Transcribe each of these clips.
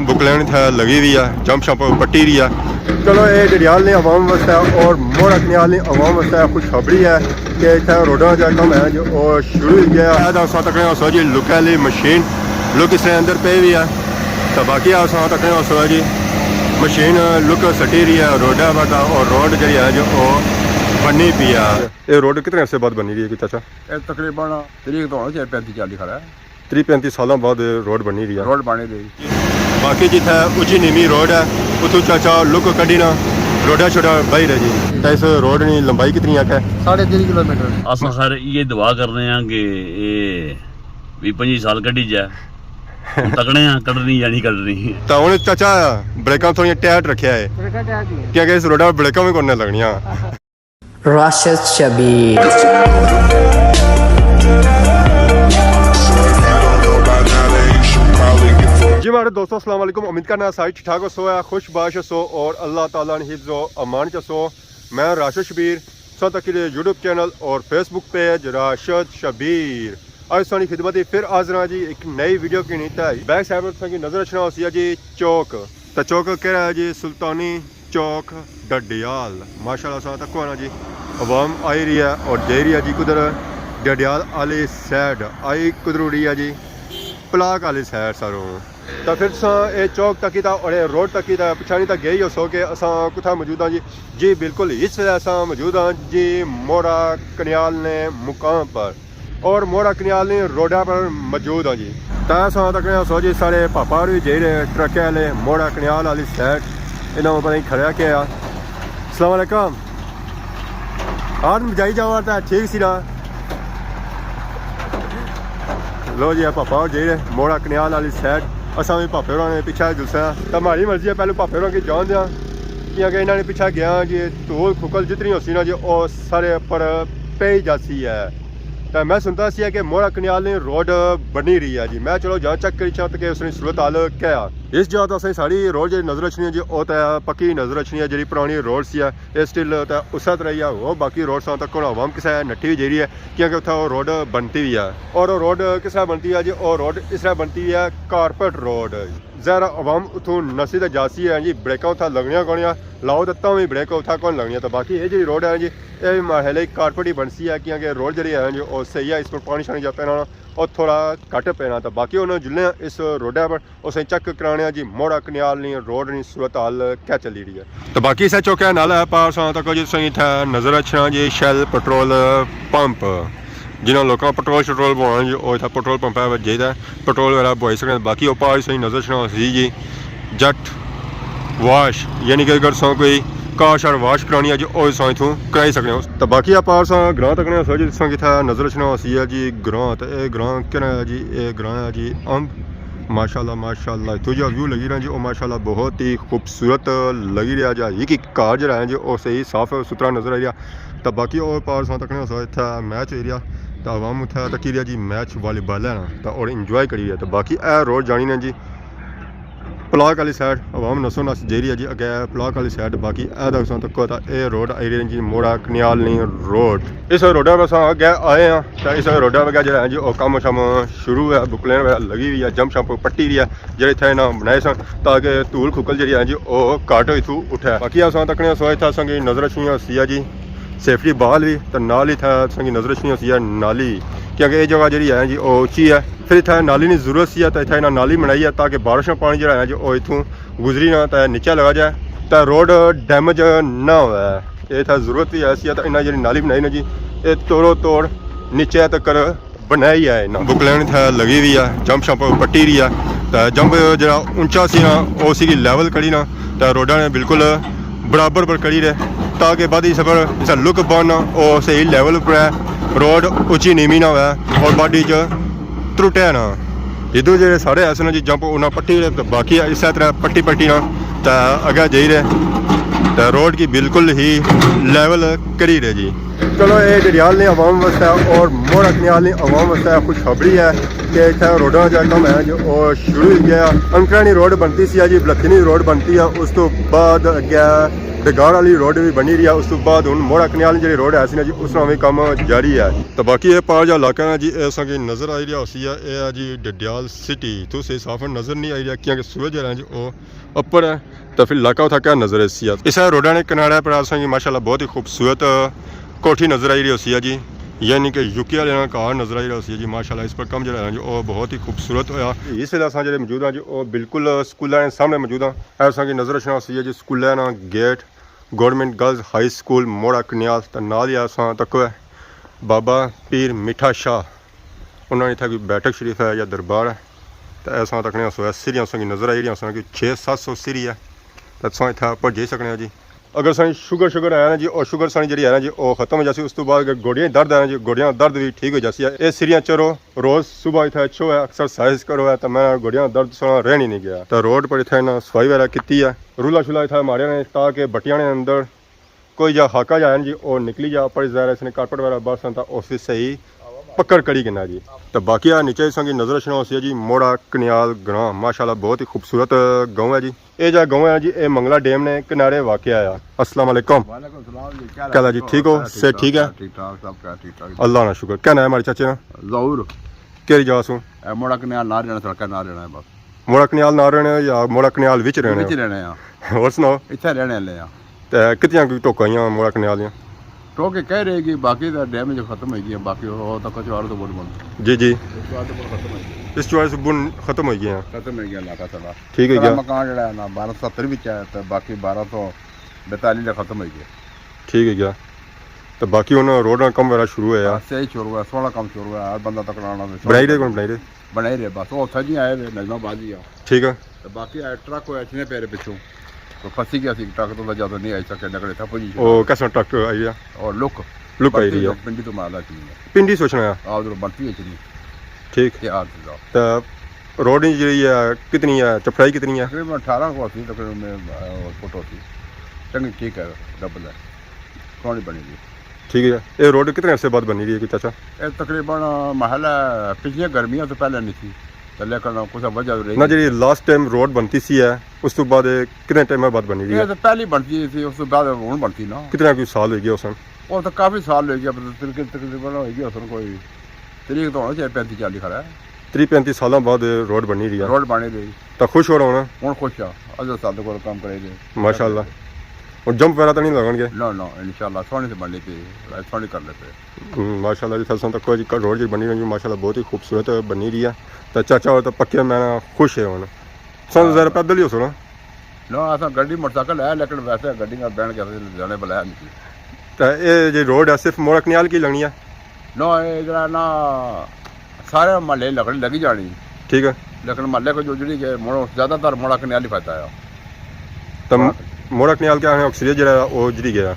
बुकलैन लगी हुई है, जंप शंप पट्टी रही है। चलो ये डडियाल ने आवाम वास्ते और मोहरा कनियाल ने आवाम वास्ते खुशखबरी है कि इतना रोडा का कम है जो शुरू हो गया है। तक जी लुक है जी मशीन लुक इसके अंदर पे भी है तो बाकी तक जी मशीन लुक सटी रही है रोडा पर और रोड जी है जो बनी पी है। ये रोड कितने अर्से बाद बनी रही है चाचा? तकरीबन 35-40 खड़ा है, 30-35 सालों बाद रोड बनी रही है। रोड बनी रही बाकी जिथे उची नीवी रोड है उतो चाचा लुक कड़ी ना रोडा छोड़ा बही रहे जी। तो इस रोड की लंबाई कितनी है? 3.5 किलोमीटर। अस खैर ये दुआ कर रहे हैं कि ये 20-25 साल कड़ी जाए तकड़े हैं कड़नी या नहीं कड़नी। तो हूँ चाचा ब्रेक थोड़ी टाइट रखा है क्योंकि इस रोड पर ब्रेक भी करने लगनिया। Rashid Shabir जी हमारे दोस्तों अस्सलाम वालेकुम। उम्मीद करना सारी ठीक ठाक सो है, खुश बाश सो और अल्लाह ताला ने हिफ्ज़ व अमान च सो। मैं राशिद शबीर सो तक यूट्यूब चैनल और फेसबुक पेज राशिद शबीर आज सारी खिदमत फिर हाजिर जी एक नई वीडियो की नीता है। बैक साइड की नजर रखना हो जी चौक तो चौक कह रहा है जी सुल्तानी चौक डडियाल। माशाल्लाह तक आना जी अवाम आई रही है और जा रही है जी कुदर डडियाल वाली साइड आई कुदरूड़ी है जी पलाक वाली साइड सारों। तो फिर ये चौक तक था और ये रोड तक था पिछाड़ी तक गई हो सो के असा कुथा मौजूद हाँ जी बिल्कुल इस वे असा मौजूद हाँ जी मोहरा कनियाल ने मुकाम पर और मोहरा कनियाल ने रोडा पर मौजूद हाँ जी। तो तक सो जी सारे पापा भी जे रहे ट्रक वाले मोहरा कनियाल वाली साइड इन्होंने पता नहीं खड़ा क्या। अस्सलाम वालेकुम आज जाई जाओ तो ठीक सी ना लो जी पापा जे रहे मोहरा कनियाल वाली साइड असा भी भापे होर ने पिछा जुलसा तो हमारी मर्जी है पहले भापे होर की जान दें क्योंकि इन्होंने पिछा गया जी धूल खुकल जितनी होती ना जी और सारे पर पे जाती है। तो मैं सुनता सी कि मोहरा कनियाल ने रोड बनी रही है जी। मैं चलो जान चेक करी चाह कि उसने सूरत हाल क्या इस जगह तो असं सारी रोड जी नजर रखनी है जी वो तो पक्की नजर रखनी है जी पुरानी रोड सी है ये स्टिल तो उस तरह ही है वो बाकी रोड तक आवाम किस नट्टी भी जी है क्योंकि उतना वो रोड बनती भी है और वो रोड किस तरह बनती है जी और रोड इस तरह बनती है कारपेट रोड ज़रा आवाम उतों नसी तो जासी है जी ब्रेक उतना लगनिया कौनिया लाओ तो भी ब्रेक उतना कौन लगनिया। तो बाकी ये जी रोड है जी ये भी माहौल कारपेट ही बनती है क्योंकि रोड जी है जी वो सही है इस पर पानी शानी जा पैना और थोड़ा घट पैना। तो बाकी उन्होंने जुल्ले इस रोडा पर उसे चेक कराने जी मोहरा कनियाल नहीं रोड नहीं सूरत हाल क्या चली रही है। तो बाकी इस चौके नाल है पार तक जी सही नजर रखना जी शैल पेट्रोल पंप जिन्होंने लोगों पेट्रोल शट्रोल पवाना जी वो इतना पेट्रोल पंप है चाहिए पेट्रोल वगैरह पवाई सकते। बाकी वो पार सही नजर रखना सी जी जट वाश यानी कि अगर सौ कोई कार शार वाश करानी है जी वो इतों कराई सकते हो। तो बाकी आप ग्रां तक सो जी कि नजर रखना सी है जी ग्रां तो यह ग्रां क्या है जी ये ग्रां है जी अम्ब माशाल्लाह माशाल्लाह इतों जो व्यू लगी रहा जी वो माशाल्लाह बहुत ही खूबसूरत लगी रहा जी एक कार जो है जी वो सही साफ सुथरा नजर आ रहा। तो बाकी और पार तक सो इतना मैच हो रहा तो आवाम उतना तकी रहा जी मैच वॉलीबॉल है ना तो और इंजॉय करी रहा। तो बाकी यह रोड जानी ने जी पलाक वाली साइड आवाम नसो नस जा रही है जी अगे पलाक वाली साइड। बाकी तक ये रोड आई रही जी मोहरा कनियाल रोड इस रोडा पर अगे आए हैं तो इस रोडा पर जो है जी वो कम शम शुरू है बुकलेन वगैरह लगी हुई है जंप शंप पट्टी रही है जो इतने इन्हें बनाए सन ताकि धूल खुकल जी है जी वो घट इतों उठे। बाकी तक सो इतना नजर रखनी सी है जी सेफ्टी बहाल भी तो नाल ही संगी नजर रखनी सी है नाली क्योंकि ये जगह जी है जी वो उची है फिर इतना नाली की जरूरत सी है तो इतना नाली बनाई है ताकि बारिश में पानी जो है जी वो इतों गुजरी ना तो नीचे लगा जाए तो रोड डैमेज ना हो। ये जरूरत भी ऐसी है तो इन्हें जी नाली बनाई ना जी ये तोड़ो तोड़ नीचे तक बनाई है इन्हें बुकलैन लगी हुई है जंप शंप पट्टी रही है तो जंप जो ऊंचा सी ना वो सी लैवल कड़ी ना तो रोडा ने बिल्कुल बराबर पर कड़ी रहे ताकि बादी सफर इस लुक बन वो सही लैवल पर है रोड उची नीवी ना हो और बाडी च त्रुटे ना इधर जो सारे ऐसे ना जी जंप उन्हें पट्टी रहे। तो बाकी इस तरह पट्टी पट्टी ना तो अगे जा रहे तो रोड की बिल्कुल ही लैवल करी रहे जी। चलो ये डडियाल ने अवाम वास्ते और मोहरा कनियाल ने अवाम वास्ते खुशखबरी है कि इतना रोडों का काम है जो और शुरू हो गया। अंकरानी रोड बनती सी जी, बलखनी रोड बनती है, उस तो बाद अगे डगार वाली रोड भी बनी रही है, उस तो बाद हुण मोहरा कनियाल जी रोड है सी ना जी उस भी काम जारी है। तो बाकी ये पार जो इलाका है जी असांखे नज़र आई रहा उसी है ये जी डडियाल सिटी तो से साफ नज़र नहीं आई रहा क्योंकि सूरज है जी वो अपर है तो फिर इलाका उठा क्या नज़र इसी है। इस रोडा ने किनारे पर असांखे माशाल्लाह बहुत ही खूबसूरत कोठी नज़र आई रही उसी है जी, यानी कि यूके वाले कार नज़र आई रहा उसी है जी माशाल्लाह। इस पर कम जो है जी वो बहुत ही खूबसूरत होया। इस वेले असां जेह्ड़े मौजूद हैं जी वो बिल्कुल स्कूल के सामने मौजूद हैं। असांखे नज़र रखना उसी है जी स्कूल ना gate government girls high school Mohra Kaniyal तो नाल ही असां तक है बाबा पीर मिठा शाह उन्होंने इतना कोई बैठक शरीफ है या दरबार है तो असां तकने सीरियां असांखे नज़र आई रही असांखे 600-700 सीरी है तो असां इतना उपर जाई सकने हैं जी। अगर सारी शुगर है ना जी और शुगर सारी जी है ना जी वो खत्म हो जाती उस तो बाद गोड़ियां दर्द है ना जी गोड़ियां दर्द भी ठीक हो जाती है। ये सीरियां चरो रोज़ सुबह इतना अच्छो है एक्सरसाइज करो है तो मैं गोड़ियां दर्द सुना रह नहीं गया। तो रोड पर इतना सफाई वगैरह की है, रूला शुला इतना मारे ने ताकि बटिया ने अंदर कोई जा हाका जाए जी और निकली जा पर ज़ाहिर इसने कारपेट वगैरह बस था ऑफिस सही पकड़ कड़ी गिना जी। तो बाकी नीचे संगी नज़र रखना उसी है जी मोहरा कनियाल ग्रां माशाल्लाह बहुत ही खूबसूरत गाँव है जी। ये जो गाँव है जी ये मंगला डैम ने किनारे वाक़ आया। अस्सलाम वालेकुम। क्या जी ठीक हो से ठीक है अल्लाह ना शुक्र। क्या नाम है हमारे चाचे ना जरूर केरी जा सू मोड़ा कनियाल ना रहना सड़क ना रहना बस मोहरा कनियाल ना रहने या मोहरा कनियाल विच रहने और सुनाओ इतने रहने ले कितनी कोई टोका मोहरा कनियाल दियां टोके कह रहेगी बाकी तो डैमेज खत्म हो गई बाकी हो तो कुछ और तो बोल बंद जी जी खत्म हो इस चुआरे से बुन खत्म हो गया खत्म हो गया इलाका सारा ठीक है गया मकान जड़ा ना 1270 विच है तो बाकी 1242 खत्म हो गया ठीक है गया। तो बाकी उन रोड का कम वगैरह शुरू है सही शुरू हुआ सोना कम शुरू हुआ हर बंदा तकड़ाना बनाई रहे कौन बनाई रहे बस वो सजी आए नजमाबाद ही ठीक है। तो बाकी ट्रक हो इतने पैरे पिछू तो फंसी गया सी ट्रक तो ज़्यादा नहीं आई सके लगड़े था पोजीशन ओ कैसा ट्रक आई है और लुक आई रही है पिंडी तो माला की पिंडी सोचना है आ उधर बनती है चली ठीक है यार तो रोड जी है कितनी है चपड़ाई कितनी है तकरीबन 18 को थी तकरीबन में फोटो थी चंगी ठीक है डबल है कौन बनेगी ठीक है। ये रोड कितने अर्से बाद बनी रही है चाचा ये तकरीबन महल पिछली गर्मियों तो पहले नहीं थी तो लेकिन कुछ वजह रही ना जी लास्ट टाइम रोड बनती सी है उस तो बाद कितने टाइम बाद बनी रही है तो पहली बनती थी उस बाद हूँ बनती ना कितना कोई साल हो गया उसन वो तो काफ़ी साल हो गया तकरीबन हो गया उसन कोई तरीक तो होना चाहिए 35-40 खड़ा है 30-35 साल बाद रोड बनी रही है रोड बनी रही तो खुश हो रहा हूँ हूँ खुश आ अजय साल को काम करेंगे माशाल्लाह और जंप वगैरह तो नहीं लगेंगे ना इंशाल्लाह सोने से बन लेते सोने कर लेते माशाल्लाह जी थल तक जी रोड जी बनी रही माशाल्लाह बहुत ही खूबसूरत बनी रही है। तो चाचा हो तो पक्के मैं खुश है हूँ सन ज़रा पैदल ही हो सुना ना असा गड्डी मोटरसाइकिल है लेकिन वैसे गड्डी का बैठ के जाने बुलाया नहीं तो ये जो रोड है सिर्फ मोहरा कनियाल की लगनी है ना ये जरा ना सारे महल्ले लगनी लगी जानी ठीक है लेकिन महल्ले को जो जी ज़्यादातर मोहरा कनियाल ही फायदा है तो मोहरा कनियाल क्या है अक्सरियत जो वो जी गया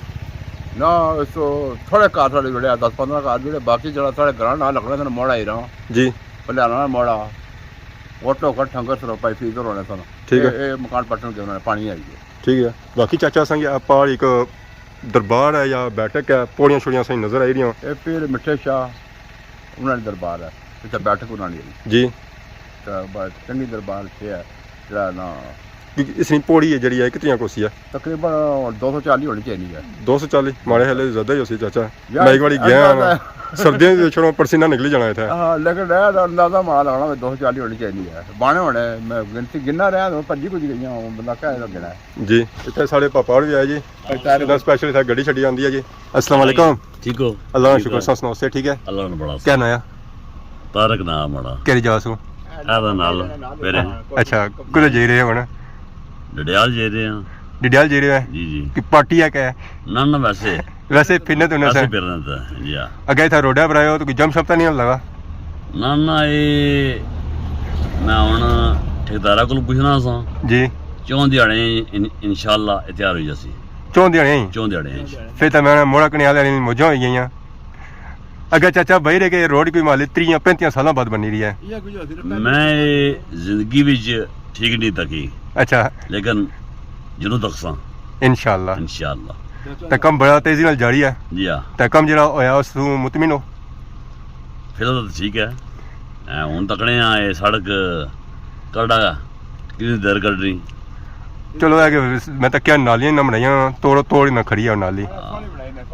ना इसको थोड़े कार थोड़े जुड़े 10-15 कार जुड़े बाकी जरा थोड़े घर ना लगने थे मोड़ा ही रहा जी पहले आना मोड़ा ऑटो का ठंगर सर पाइप इधर होने था ठीक है मकान पटन के उन्होंने पानी आई है ठीक है। बाकी चाचा संग पार एक दरबार है या बैठक है पौड़ियां छोड़ियां सही नजर आई रही ये पीर मिठे शाह उन्होंने दरबार है इतना बैठक उन्होंने जी तो चंगी दरबार से है जरा ना इसनी पौड़ी है जी कितनी कोसी है तकरीबन 240 होनी चाहिए 240 मारे हाले ज्यादा ही होसी चाचा मैं एक बार गया सर्दियों में छोड़ो पसीना निकली जाना था हां लेकिन अंदाजा मार लगाना 240 होनी चाहिए बाणे होने मैं गिनती गिनना रहा तो भज्जी कुछ गई हूं बंदा कह गिना जी। इतने सारे पापा और भी आए जी तारे स्पेशल था गड्डी छड़ी आंदी है जी। अस्सलाम वालेकुम ठीक हो अल्लाह का शुक्र सुनाओ से ठीक है अल्लाह ने बड़ा क्या नाम तारक नाम बड़ा केरी जासू आदा नाल मेरे अच्छा कुछ जी रहे हो डडियाल जे रहे हैं डडियाल जी रहे हैं जी जी कि पार्टी है क्या ना ना वैसे फिरने तो ना फिरना था जी हां अगे था रोडा पर आयो तो कोई जम शब्द नहीं लगा ना ये मैं हुन ठेकेदारा को पूछना सा जी 4 दिहाड़े इंशाल्लाह तैयार हो जासी 4 दिहाड़े फिर तो मैं मोहरा कनियाल वाली मौजा हो गई अगर चाचा भाई रहे के रोड कोई माली 30-35 साल बाद बनी रही है मैं जिंदगी विच ठीक नहीं तकी अच्छा लेकिन जरूर तकसा इंशाल्लाह ਤੇ ਕੰਮ ਬੜਾ ਤੇਜ਼ੀ ਨਾਲ ਜਾਰੀ ਹੈ ਜੀ ਆ ਤੇ ਕੰਮ ਜਿਹੜਾ ਹੋਇਆ ਉਸ ਨੂੰ ਮੁਤਮਿਨ ਹੋ ਫਿਲਹਾਲ ਤਾਂ ਠੀਕ ਹੈ ਹੁਣ ਤੱਕਣੇ ਆ ਇਹ ਸੜਕ ਕਰਦਾ ਕਿੰਨੀ ਦੇਰ ਕੱਢ ਰਹੀ ਚਲੋ ਹੈ ਕਿ ਮੈਂ ਤਾਂ ਕਿਹਾ ਨਾਲੀਆਂ ਨਾ ਬਣਾਈਆਂ ਤੋੜ ਨਾ ਖੜੀ ਆ ਨਾਲੀ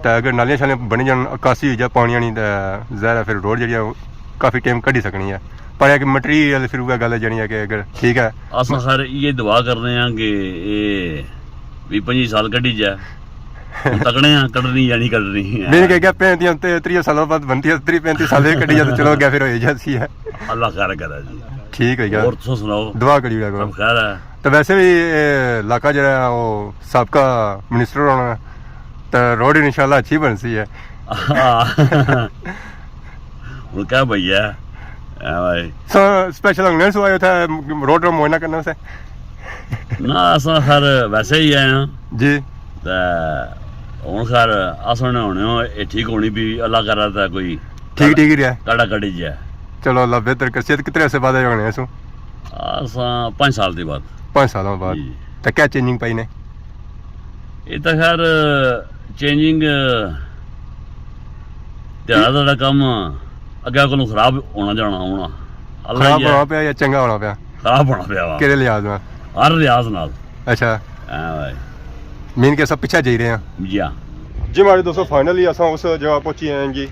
ਤਾਂ ਅਗਰ ਨਾਲੀਆਂ ਛਾਲੀਆਂ ਬਣ ਜਾਣ ਅਕਾਸੀ ਹੋ ਜਾ ਪਾਣੀਆਂ ਨਹੀਂ ਤਾਂ ਜ਼ਾਹਿਰ ਹੈ ਫਿਰ ਰੋਡ ਜਿਹੜੀ ਆ ਕਾਫੀ ਟਾਈਮ ਕੱਢੀ ਸਕਣੀ ਹੈ ਪਰ ਇਹ ਕਿ ਮਟੀਰੀਅਲ ਫਿਰ ਉਹ ਗੱਲ ਜਾਣੀ ਹੈ ਕਿ ਅਗਰ ਠੀਕ ਹੈ ਅਸਾਂ ਖੈਰ ਇਹ ਦੁਆ ਕਰਦੇ ਆ ਕਿ ਇਹ 20-25 ਸਾਲ ਕੱਢੀ ਜਾ ਤਕੜੇ ਆ ਕੱਢਣੀ ਜਾਂ ਨਹੀਂ ਕੱਢਣੀ ਮੈंने कह गया 35 ਤੇ 30 ਸਾਲਾਂ ਬਾਅਦ ਬਣਦੀ ਹੈ 35 ਸਾਲ ਇਹ ਕੱਢੀ ਜਾ ਤਾਂ ਚਲੋ ਗਿਆ ਫਿਰ ਹੋ ਜਾਂਦੀ ਹੈ ਅੱਲਾਹ ਖੈਰ ਕਰੇ ਜੀ ਠੀਕ ਹੈ ਯਾਰ ਹੋਰ ਤੁਸੀਂ ਸੁਣਾਓ ਦੁਆ ਕਰੀ ਜਾ ਸਭ ਖੈਰ ਹੈ ਤਾਂ ਵੈਸੇ ਵੀ ਇਹ ਇਲਾਕਾ ਜਿਹੜਾ ਉਹ ਸਾਬਕਾ ਮਿਨਿਸਟਰ ਹੋਣਾ ਤਾਂ ਰੋਡ ਇਨਸ਼ਾਅੱਲਾ ਅੱਛੀ ਬਣ ਸੀ ਹੈ ਹੁਣ क्या भैया भाई सो स्पेशल अंगने से आया था रोड रो मुआयना करने से ना असा खैर वैसे ही आए हैं जी ते ਹੁਣ ਖੈਰ ਆਸਣੇ ਹੋਣੇ ਇਹ ਠੀਕ ਹੋਣੀ ਵੀ ਅੱਲਾ ਕਰ ਰਹਾ था कोई ठीक ही रहा ਕਾੜਾ ਕੱਢੀ ਜਾ चलो अल्लाह बेहतर कर से कितने से बाद होने सो ਅਸਾਂ 5 ਸਾਲ ਦੇ ਬਾਅਦ 5 सालों बाद जी। तो क्या चेंजिंग पाई ने ਇਹ ਤਾਂ ਖੈਰ ਚੇਂਜਿੰਗ ਜ਼ਿਆਦਾ ਦਾ ਕੰਮ ਅੱਗੇ ਕੋਲੋਂ ਖਰਾਬ ਹੋਣਾ ਜਾਣਾ ਹੋਣਾ ਅੱਲਾ खराब ਹੀ होना ਹੈ पिया या चंगा होना पिया ਖਰਾਬ ਹੋਣਾ ਪਿਆ ਵਾ केरे लिहाज में ਹਰ ਰਿਆਜ਼ ਨਾਲ अच्छा ਭਾਈ मीन के सब पीछे जा रहे हैं ਜੀ ਆ जी हमारे दोस्तों फाइनली असा उस जगह पहुंची हैं जी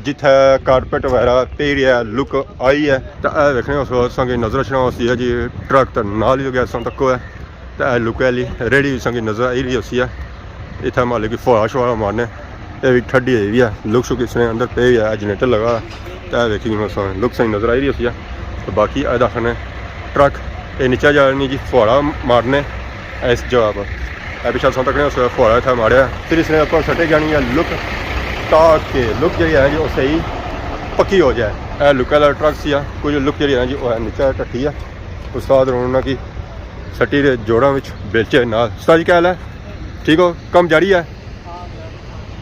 जिथे कारपेट वगैरह पे रहा लुक आई है तो यह देखने उस संगी नजर छना उसी है जी ट्रक तो नाल ही हो गया असां तक है तो यह लुक है रेडी संगी नजर आई रही उसी है इतना माले की फुहारा शुहारा मारने ये भी ठंडी हुई है लुक शुक इसने अंदर पे है जनरेटर लगा तो यह देखी लुक सही नजर आई रही उसी है तो बाकी यह देखने ट्रक ये नीचे जा रही जी फुहारा मारने इस जगह पर यह पिछले असां तक उस फुहारा इतना मारिया फिर इसने ऊपर सटे जानी है लुक ताकि लुक जी है जी वो सही पक्की हो जाए यह लुक वाला ट्रक सी कुछ लुक जी है जी वो नीचे ढट्ठी है उस बाद उन्होंने की सट्टी के जोड़ों में बेचे नाल उस्ताद जी क्या हाल है ठीक हो कम जारी है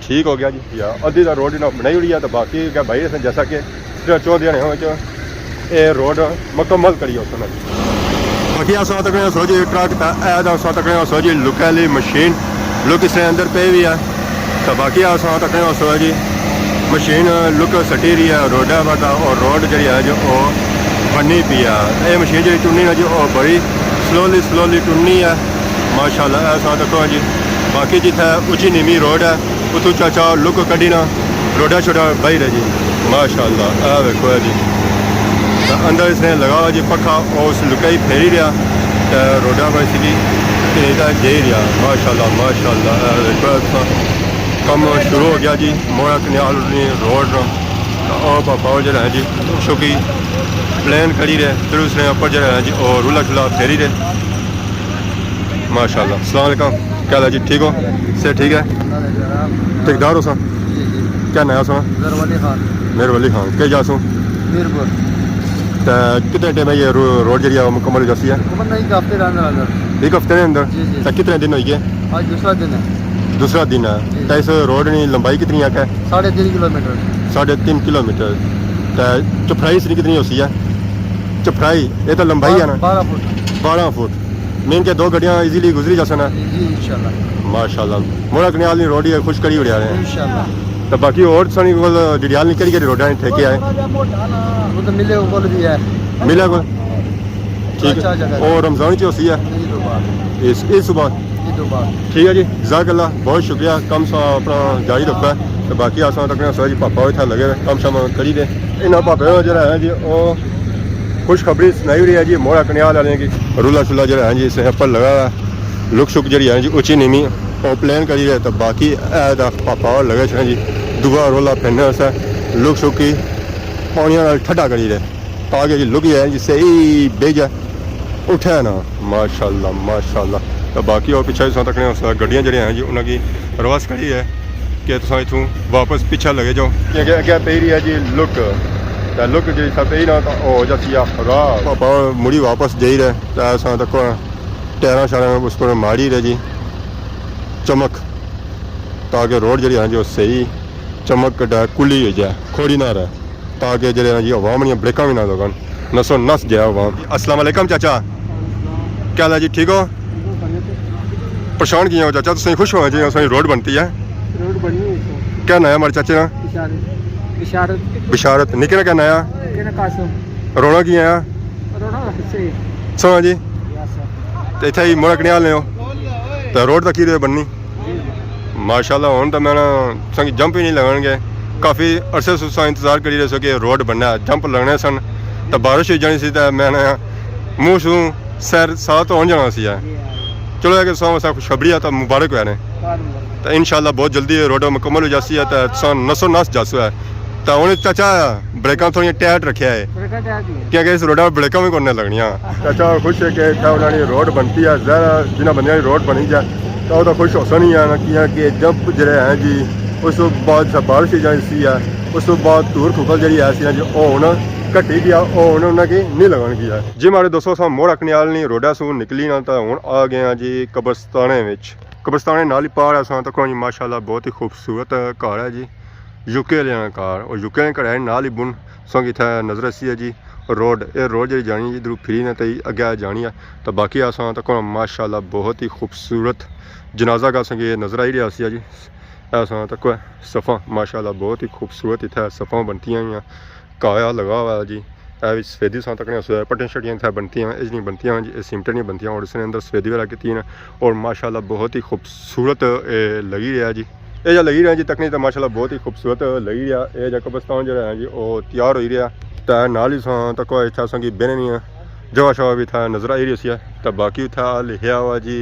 ठीक हो गया जी या अद्धी का रोड इन्होंने बनाई हुई है तो बाकी क्या भाई इसने जैसा कि 4 दिन ये रोड मुकम्मल करी उसने बाकी अस तक सो जी ट्रक था तक सो जी लुक वाली मशीन लुक इसने अंदर पे भी है तो बाकी अस तक सो जी मशीन लुक सटी रही है रोडा पर और रोड जी है जो बननी पी है ये मशीन जी टुनी है जी बड़ी स्लोली टुनी है माशाल्लाह ऐसा देखो जी बाकी जिथे उची नीवी रोड है उतू चाचा लुक कड़ी ना रोडा छोटा बही रहे जी माशाल्लाह यह देखो जी तो अंदर इसने लगा जी पखा और उस लुका ही फेरी रहा तो रोडा पर सी जे रहा माशाल्लाह देखो कम शुरू हो गया जी मोहरा कनियाल रोड और पापा जो है जी चूँकि प्लेन खड़ी रहे फिर उसने ऊपर जो है जी और रूला शुला फेरी रहे माशाल्लाह अस्सलाम वालेकुम क्या हाल है जी ठीक हो से ठीक है ठेकेदार हो सा क्या नया सा मेहरवली खान क्या जा सो तो कितने टाइम है ये रोड जी मुकम्मल हो जाती है एक हफ्ते के अंदर तो कितने दिन हो गए दूसरा दिन है तो इस रोड की लंबाई कितनी है 3.5 किलोमीटर 3.5 किलोमीटर तो चौफाई इसकी कितनी होती है चौफाई ये तो लंबाई है ना 12 फुट मेन के 2 गाड़ियाँ इजीली गुजरी जा सकना माशाल्लाह मोहरा कनियाल रोड ही खुश करी उड़ा रहे हैं तो बाकी और सारी को डिडियाल निकल के रोड ठेके आए वो तो मिले को भी है मिले को ठीक है और रमजान की होती है इस सुबह ठीक है जी जज़ाकल्लाह बहुत शुक्रिया कम सा अपना जारी रखा है तो बाकी आसान तक सो जी पापा इतना लगे कम शाम करी दे इन्होंने पापे जो है जी वो खुशखबरी सुनाई रही है जी मोहरा कनियाल वाले की रूला शुला जो है जी इसने ऊपर लगा लुक शुक जी है जी उची नीमी और प्लान करी रहे तो बाकी पापा और लगे छे जी दुआ रोला फिरने से लुक शुक की पानिया ठंडा करी रहे ताकि जी लुक है जी सही बेज उठे ना माशाल्लाह तो बाकी और पिछले तक गड्डियाँ जी हैं जी उन्होंने रवास करी है कि तुम इतों वापस पीछे लगे जाओ क्योंकि अगे पे रही है जी लुक तो लुक जी पे ना तो हो जाती है खराब पापा मुड़ी वापस दे रहे तो ऐसा तक टायरा शायरा उस पर मारी रहे जी चमक ताकि रोड जी है जी सही चमक कुली हो जाए खोड़ी ना रहे ताकि जो जी अवाम ब्रेक भी ना लगन नसो नस जाए अवाम अस्सलाम वालेकुम चाचा क्या हाल है जी ठीक हो परेशान किया हो चाचा तुम खुश हो जी असां रोड बनती है रोड बनी है क्या नया हमारे चाचे ना बिशारत निके ना क्या नया रोना की आया सुना जी तो इतना ही मोड़ा कनियाल ने तो रोड तक ही बननी माशाल्लाह हुण तो मैं संग जंप ही नहीं लगन काफ़ी अरसे से इंतजार करी रहे सो कि रोड बनना जंप लगने सन तो बारिश हो जानी सी तो मैंने मूँह शू सैर साह तो जाना सी चलो है कि सब खुशखबरी तो मुबारक हुए ने तो इंशाल्लाह बहुत जल्दी रोड मुकम्मल हो जासी है तो नसो नस जासो है तो हूँ चाचा ब्रेक थोड़ी टाइट रखा है क्योंकि इस रोड ब्रेक भी करने लगनिया चाचा खुश है कि उन्होंने रोड बनती है ज़्यादा जिन्हें बंद रोड बनी जाए तो वह खुश हो नहीं है कि जंप जड़े हैं जी उस तो बाद बारिश जानी सी है उस तो बाद धूर खुकल जी है जी हूँ घटी गया उन्होंने नहीं लगन गया जी हमारे दोस्तों अस मोहरा कनियाल नहीं रोडा सू निकली ना तो हूँ आ गए हैं जी कब्रस्ताने कब्रस्ताने नाल ही पार है अस तक जी माशाल्लाह बहुत ही खूबसूरत घर है जी यूके वाले घर और यूके घर है नाल ही बुन सो इतना नजर असी है जी रोड ये रोड जी जानी जी इधर फिरी ने तो अगे जानी है तो बाकी अस तक माशाल्लाह बहुत ही खूबसूरत जनाजा का संगे नजर आई रहा सी जी अस तक सफ़ा माशाल्लाह बहुत ही खूबसूरत इतना सफ़ा बनती हुई काया लगा हुआ है जी ए सफेदी सा तक पट्टियां शटियां इतना बनती हैं नहीं बनती जी सीमटें नहीं बनती और इसने अंदर सफेदी वाला की और माशाल्लाह बहुत ही खूबसूरत लगी रहा जी ये जो लगी रहा जी तक नहीं तो माशाल्लाह बहुत ही खूबसूरत लगी रहा ये जो कब्रस्तान जो है जी वो तैयार हो रहा तो नाल ही तक इतना संगी बहने नहीं जगह शगह भी इतना नजर आई रही तो बाकी इतना लिखा हुआ जी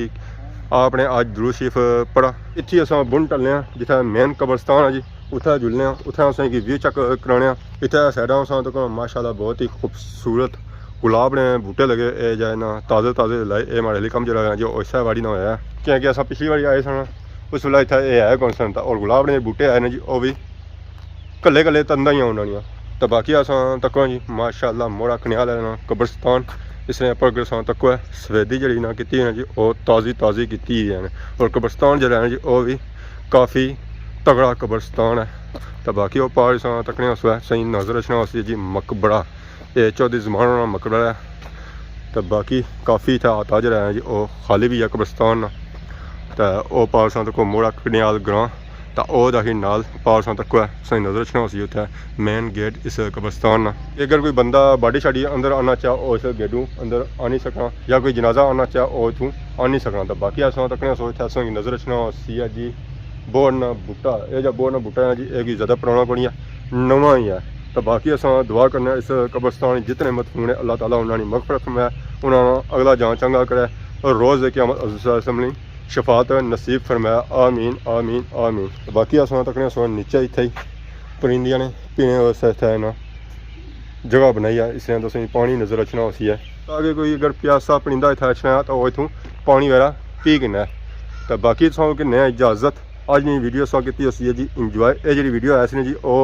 आपने आज दुरूद शरीफ पढ़ा इतनी अस बुन टलने जितना मेन कब्रस्तान है जी उत्थे जुलने उत्थे असें व्यू चेक कराने इतने साइडा तक माशाल्लाह बहुत ही खूबसूरत गुलाब ने बूटे लगे ये जाए ना ताज़े ताज़े लाए ये हमारे लिए कम जरा जो इस बाड़ी ना होया क्योंकि अस पिछली बारी आए सन उस वेला इतना ये है कौन सन और गुलाब ने बूटे आए ने जी वो भी कल्ले कल्ले तंदा ही उन्होंने तो बाकी अस तक जी माशाल्लाह मोहरा कनियाल कब्रस्तान इसने पर तक सफेदी जी ना की जी वो ताज़ी की और कब्रस्तान जो है जी वो भी काफ़ी तगड़ा कब्रस्तान है तो बाकी वो पार तकने सही नजर रचना जी मकबरा ये चौधरी जमान मकबरा है तो बाकी काफ़ी इतना आता जरा है जी वो खाली भी है कब्रस्तान तो वह पार तक मोहरा कनियाल ग्रां तो वह ही नाल पार तक सही नजर रचना उत्थे मेन गेट इस कब्रस्तान अगर कोई बंदा बाडी शाडी अंदर आना चाह वो इस गेटू अंदर आ नहीं सकना या कोई जनाजा आना चाह वो इतों आ नहीं सकना तो बाकी अस तकने इतने सही नजर रचना है जी बोरना बूटा ये जो बोरना बूटा है जी ये ज़्यादा पुराना कोई है नवा ही है तो बाकी अस दुआ करने इस कब्रस्तान जितने मतफून है अल्लाह ताला उन्होंने मगफरत फरमाए उन्होंने अगला जान चंगा करे और रोज़ क़यामत असम्बली शफात नसीब फरमाया आमीन आमीन आमीन तो बाकी अस तकने नीचे इतना ही परिंदियां ने पीने वास्ते ना जगह बनाई है इसलिए तो पानी नजर रचना उसी है आगे कोई अगर प्यासा परिंदा इतना रचना है तो वह इतों पानी वगैरह पी किना तो बाकी सौ कि इजाजत आज नहीं वीडियो सौ की है जी इंजॉय ये जी वीडियो है इसने जी वो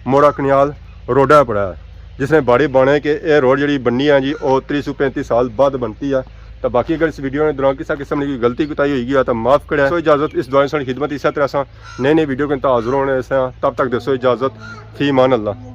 मोहरा कनियाल रोडा पड़ा है जिसने बाड़ी बने कि यह रोड जी बननी है जी वो 335 साल बाद बनती है तो बाकी अगर इस वीडियो ने दौरान किसी किस्म की गलती कोताही होगी तो माफ़ करे सो इजाज़त इस दौरान खिदमत इस तरह नए वीडियो के हाजिर होने तब तक दसो इजाज़त फी मान अल्लाह।